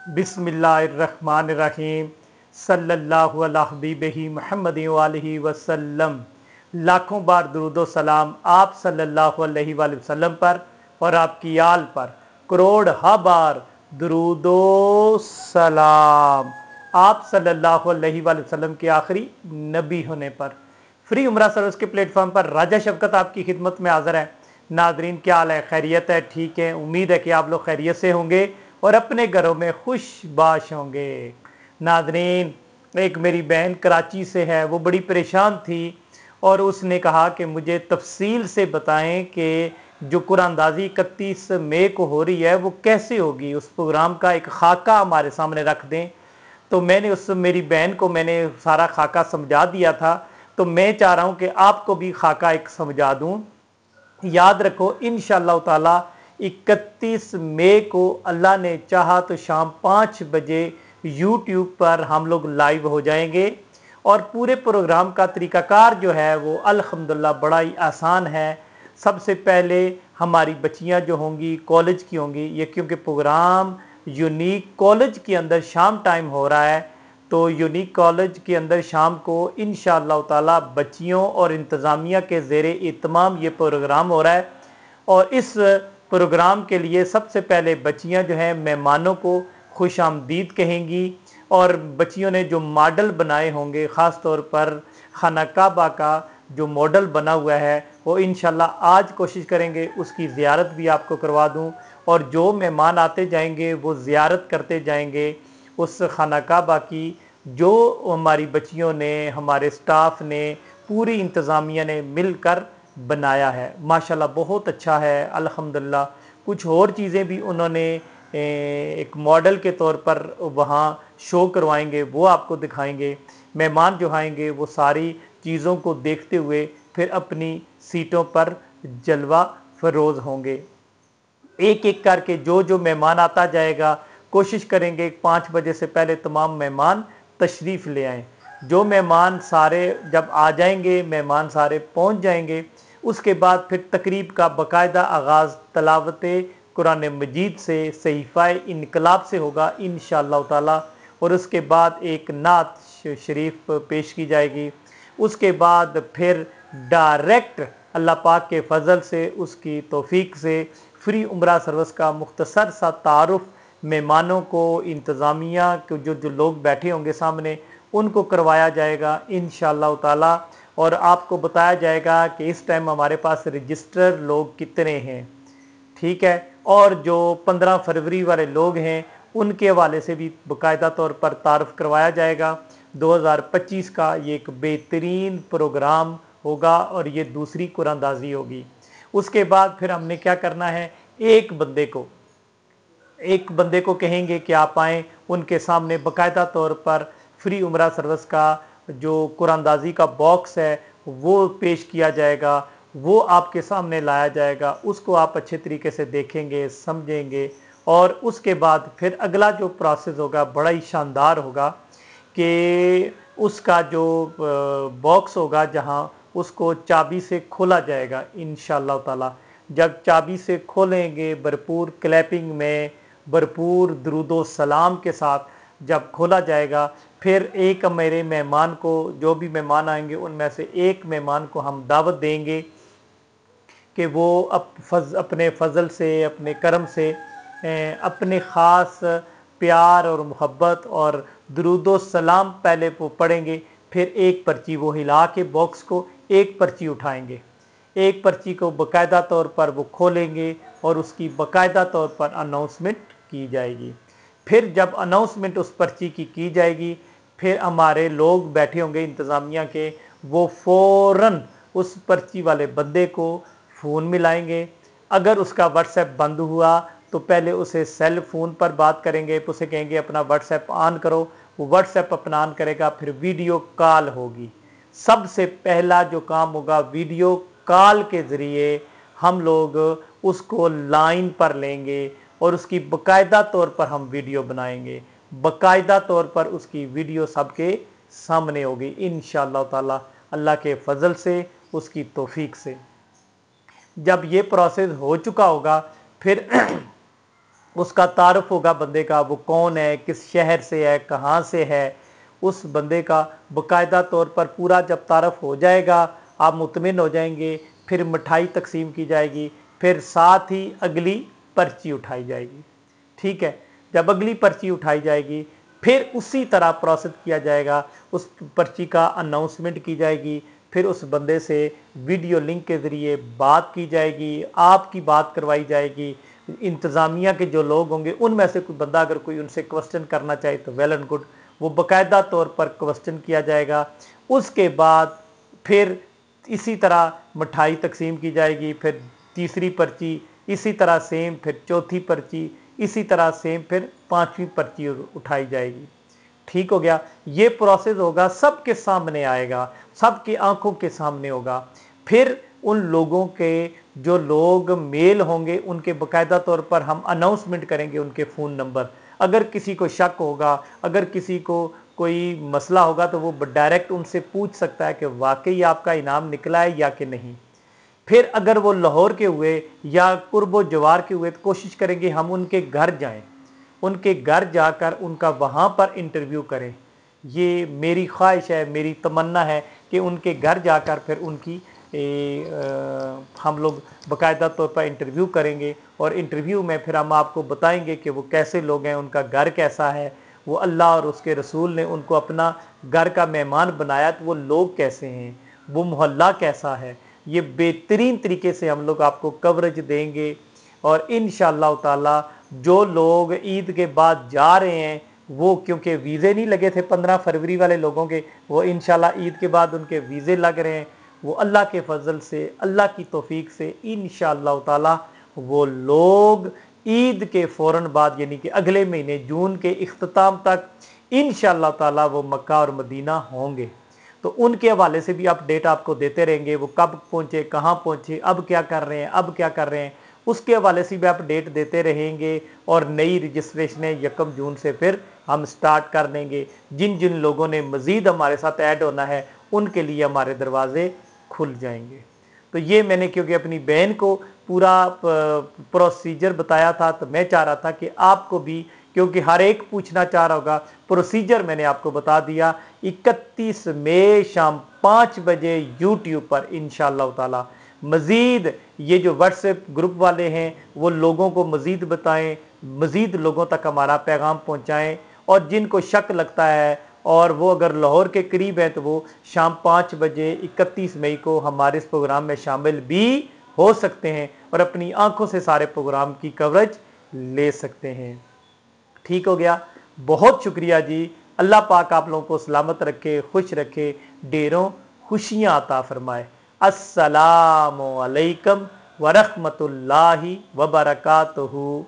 बिस्मिल्लाहिर्रहमानिर्रहीम सल्लल्लाहु अला हबीबिही मुहम्मद वालिही वसल्लम। लाखों बार दुरूदो सलाम आप सल्लल्लाहु अलैहि वसल्लम पर और आपकी आल पर। करोड़ हा बार दुरूदो सलाम आप सल्लल्लाहु अलैहि वसल्लम के आखिरी नबी होने पर। फ्री उमरा सर्विस के प्लेटफॉर्म पर राजा शफकत आपकी खिदमत में हाजिर है। नाजरीन, क्या हाल है? खैरियत है? ठीक है, उम्मीद है कि आप लोग खैरियत से होंगे और अपने घरों में खुशबाश होंगे। नाजरीन, एक मेरी बहन कराची से है, वो बड़ी परेशान थी और उसने कहा कि मुझे तफसील से बताएं कि जो कुरानदाजी 31 मई को हो रही है वो कैसे होगी, उस प्रोग्राम का एक खाका हमारे सामने रख दें। तो मैंने उस मेरी बहन को मैंने सारा खाका समझा दिया था, तो मैं चाह रहा हूँ कि आपको भी खाका एक समझा दूँ। याद रखो, इंशाअल्लाह ताला 31 मई को अल्लाह ने चाहा तो शाम 5 बजे यूट्यूब पर हम लोग लाइव हो जाएंगे और पूरे प्रोग्राम का तरीकाकार जो है वो अल्हम्दुलिल्लाह बड़ा ही आसान है। सबसे पहले हमारी बच्चियां जो होंगी कॉलेज की होंगी, ये क्योंकि प्रोग्राम यूनिक कॉलेज के अंदर शाम टाइम हो रहा है, तो यूनिक कॉलेज के अंदर शाम को इंशाअल्लाह ताला बच्चियों और इंतज़ामिया के ज़ेरे इत्माम ये प्रोग्राम हो रहा है। और इस प्रोग्राम के लिए सबसे पहले बच्चियां जो हैं मेहमानों को खुश आमदीद कहेंगी और बच्चियों ने जो मॉडल बनाए होंगे, ख़ास तौर पर खाना काबा का जो मॉडल बना हुआ है वो इंशाल्लाह आज कोशिश करेंगे उसकी ज़ियारत भी आपको करवा दूं और जो मेहमान आते जाएंगे वो ज़ियारत करते जाएंगे उस खाना काबा की, जो हमारी बच्चियों ने, हमारे स्टाफ ने, पूरी इंतज़ामिया ने मिलकर बनाया है। माशाल्लाह बहुत अच्छा है अल्हम्दुलिल्लाह। कुछ और चीज़ें भी उन्होंने एक मॉडल के तौर पर वहाँ शो करवाएंगे, वो आपको दिखाएंगे। मेहमान जो आएंगे वो सारी चीज़ों को देखते हुए फिर अपनी सीटों पर जलवा फरोज़ होंगे। एक एक करके जो जो मेहमान आता जाएगा कोशिश करेंगे 5 बजे से पहले तमाम मेहमान तशरीफ़ ले आएँ। जो मेहमान सारे जब आ जाएंगे, मेहमान सारे पहुंच जाएंगे, उसके बाद फिर तकरीब का बाकायदा आगाज़ तलावत कुरान मजीद से सहीफ़ा इनकलाब से होगा इंशाअल्लाह ताला। और उसके बाद एक नात शरीफ पेश की जाएगी। उसके बाद फिर डायरेक्ट अल्लाह पाक के फजल से, उसकी तौफीक से फ्री उम्रा सर्विस का मुख्तसर सा तारुफ मेहमानों को, इंतज़ामिया के जो जो लोग बैठे होंगे सामने, उनको करवाया जाएगा इंशाअल्लाह ताला। और आपको बताया जाएगा कि इस टाइम हमारे पास रजिस्टर लोग कितने हैं, ठीक है। और जो 15 फरवरी वाले लोग हैं उनके हवाले से भी बाकायदा तौर पर तारुफ करवाया जाएगा। 2025 का ये एक बेहतरीन प्रोग्राम होगा और ये दूसरी कुरानदाजी होगी। उसके बाद फिर हमने क्या करना है, एक बंदे को कहेंगे कि आप आएँ, उनके सामने बाकायदा तौर पर फ्री उम्रा सर्विस का जो कुरानदाजी का बॉक्स है वो पेश किया जाएगा, वो आपके सामने लाया जाएगा, उसको आप अच्छे तरीके से देखेंगे, समझेंगे। और उसके बाद फिर अगला जो प्रोसेस होगा बड़ा ही शानदार होगा कि उसका जो बॉक्स होगा जहां उसको चाबी से खोला जाएगा इंशाअल्लाह ताला। जब चाबी से खोलेंगे, भरपूर क्लैपिंग में, भरपूर दुरूदो सलाम के साथ जब खोला जाएगा, फिर एक मेरे मेहमान को, जो भी मेहमान आएंगे उनमें से एक मेहमान को हम दावत देंगे कि वो अपने फजल से, अपने करम से, अपने ख़ास प्यार और मोहब्बत और दुरूदो सलाम पहले वो पढ़ेंगे, फिर एक पर्ची वो हिला के बॉक्स को एक पर्ची उठाएंगे, एक पर्ची को बाकायदा तौर पर वो खोलेंगे और उसकी बाकायदा तौर पर अनाउंसमेंट की जाएगी। फिर जब अनाउंसमेंट उस पर्ची की जाएगी, फिर हमारे लोग बैठे होंगे इंतज़ामिया के, वो फ़ौरन उस पर्ची वाले बंदे को फ़ोन मिलाएंगे। अगर उसका व्हाट्सएप बंद हुआ तो पहले उसे सेल फ़ोन पर बात करेंगे, उसे कहेंगे अपना व्हाट्सएप ऑन करो, वो व्हाट्सएप अपना ऑन करेगा, फिर वीडियो कॉल होगी। सबसे पहला जो काम होगा, वीडियो कॉल के ज़रिए हम लोग उसको लाइन पर लेंगे और उसकी बाकायदा तौर पर हम वीडियो बनाएंगे, बाकायदा तौर पर उसकी वीडियो सबके सामने होगी इंशाअल्लाह ताला, अल्लाह के फजल से, उसकी तौफीक से। जब ये प्रोसेस हो चुका होगा, फिर उसका तारुफ होगा बंदे का, वो कौन है, किस शहर से है, कहाँ से है, उस बंदे का बाकायदा तौर पर पूरा जब तारुफ हो जाएगा आप मुतमिन हो जाएंगे। फिर मिठाई तकसीम की जाएगी, फिर साथ ही अगली पर्ची उठाई जाएगी। ठीक है, जब अगली पर्ची उठाई जाएगी फिर उसी तरह प्रोसेस किया जाएगा, उस पर्ची का अनाउंसमेंट की जाएगी, फिर उस बंदे से वीडियो लिंक के ज़रिए बात की जाएगी, आपकी बात करवाई जाएगी। इंतज़ामिया के जो लोग होंगे उनमें से कोई बंदा अगर कोई उनसे क्वेश्चन करना चाहे तो वेल एंड गुड, वो बाकायदा तौर पर क्वेश्चन किया जाएगा। उसके बाद फिर इसी तरह मिठाई तकसीम की जाएगी, फिर तीसरी पर्ची इसी तरह सेम, फिर चौथी पर्ची इसी तरह सेम, फिर पांचवी पर्ची उठाई जाएगी। ठीक हो गया, ये प्रोसेस होगा, सबके सामने आएगा, सबकी आंखों के सामने होगा। फिर उन लोगों के जो लोग मेल होंगे उनके बाकायदा तौर पर हम अनाउंसमेंट करेंगे उनके फ़ोन नंबर। अगर किसी को शक होगा, अगर किसी को कोई मसला होगा तो वो डायरेक्ट उनसे पूछ सकता है कि वाकई आपका इनाम निकला है या कि नहीं। फिर अगर वो लाहौर के हुए या कुर्बो जवार के हुए तो कोशिश करेंगे हम उनके घर जाएं, उनके घर जाकर उनका वहाँ पर इंटरव्यू करें। ये मेरी ख्वाहिश है, मेरी तमन्ना है कि उनके घर जाकर फिर उनकी हम लोग बाकायदा तौर पर इंटरव्यू करेंगे, और इंटरव्यू में फिर हम आपको बताएंगे कि वो कैसे लोग हैं, उनका घर कैसा है, वो अल्लाह और उसके रसूल ने उनको अपना घर का मेहमान बनाया तो वो लोग कैसे हैं, वो मोहल्ला कैसा है। ये बेहतरीन तरीके से हम लोग आपको कवरेज देंगे। और इंशाअल्लाह ताला जो लोग ईद के बाद जा रहे हैं वो, क्योंकि वीज़े नहीं लगे थे 15 फरवरी वाले लोगों के, वो इंशाअल्लाह ईद के बाद उनके वीज़े लग रहे हैं। वो अल्लाह के फजल से, अल्लाह की तौफीक से इंशाअल्लाह ताला वो लोग ईद के फ़ौरन बाद यानी कि अगले महीने जून के इख्तिताम तक इंशाअल्लाह ताला वो मक्का और मदीना होंगे। तो उनके हवाले से भी अपडेट आपको देते रहेंगे, वो कब पहुँचे, कहाँ पहुँचे, अब क्या कर रहे हैं, अब क्या कर रहे हैं, उसके हवाले से भी अपडेट देते रहेंगे। और नई रजिस्ट्रेशनें 1 जून से फिर हम स्टार्ट कर देंगे। जिन जिन लोगों ने मज़ीद हमारे साथ ऐड होना है उनके लिए हमारे दरवाज़े खुल जाएंगे। तो ये मैंने क्योंकि अपनी बहन को पूरा प्रोसीजर बताया था, तो मैं चाह रहा था कि आपको भी, क्योंकि हर एक पूछना चाह रहा होगा, प्रोसीजर मैंने आपको बता दिया। 31 मई शाम 5 बजे यूट्यूब पर इंशाअल्लाह ताला। मज़ीद ये जो व्हाट्सएप ग्रुप वाले हैं वो लोगों को मज़ीद बताएं, मज़ीद लोगों तक हमारा पैगाम पहुंचाएं। और जिनको शक लगता है और वो अगर लाहौर के करीब है तो वो शाम 5 बजे 31 मई को हमारे इस प्रोग्राम में शामिल भी हो सकते हैं और अपनी आंखों से सारे प्रोग्राम की कवरेज ले सकते हैं। ठीक हो गया, बहुत शुक्रिया जी। अल्लाह पाक आप लोगों को सलामत रखे, खुश रखे, ढेरों खुशियाँ अता फरमाए। अस्सलामु अलैकुम व रहमतुल्लाहि व बरकातुहू।